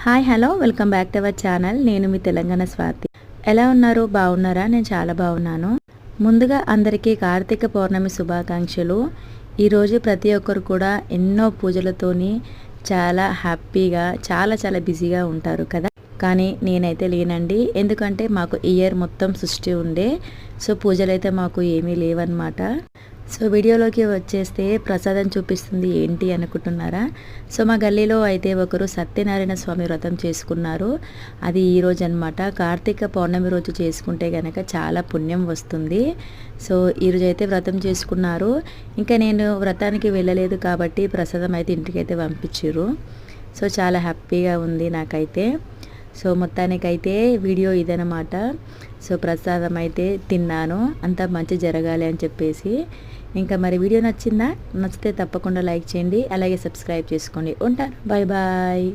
Hi hello welcome back to our channel. నేను మీ తెలంగాణ స్వాతి. ఎలా ఉన్నారు? బాగున్నారా? నేను చాలా బాగున్నాను. ముందుగా అందరికీ కార్తీక పౌర్ణమి శుభాకాంక్షలు. ఈరోజు ప్రతి ఒక్కరు కూడా ఎన్నో పూజలతోని చాలా హ్యాపీగా చాలా బిజీగా ఉంటారు కదా. కానీ నేనైతే లేనండి. ఎందుకంటే మాకు ఇయర్ మొత్తం సృష్టి ఉండే, సో పూజలైతే మాకు ఏమీ లేవన్నమాట. సో వీడియోలోకి వచ్చేస్తే ప్రసాదం చూపిస్తుంది ఏంటి అనుకుంటున్నారా? సో మా గల్లీలో అయితే ఒకరు సత్యనారాయణ స్వామి వ్రతం చేసుకున్నారు. అది ఈరోజు అనమాట. కార్తీక పౌర్ణమి రోజు చేసుకుంటే కనుక చాలా పుణ్యం వస్తుంది. సో ఈరోజు అయితే వ్రతం చేసుకున్నారు. ఇంకా నేను వ్రతానికి వెళ్ళలేదు కాబట్టి ప్రసాదం అయితే ఇంటికైతే పంపించారు. సో చాలా హ్యాపీగా ఉంది నాకైతే. సో మొత్తానికైతే వీడియో ఇదనమాట. సో ప్రసాదం అయితే తిన్నాను, అంతా మంచి జరగాలి అని చెప్పేసి. ఇంకా మరి వీడియో నచ్చిందా? నచ్చితే తప్పకుండా లైక్ చేయండి, అలాగే సబ్స్క్రైబ్ చేసుకోండి. ఉంటాను. Bye bye.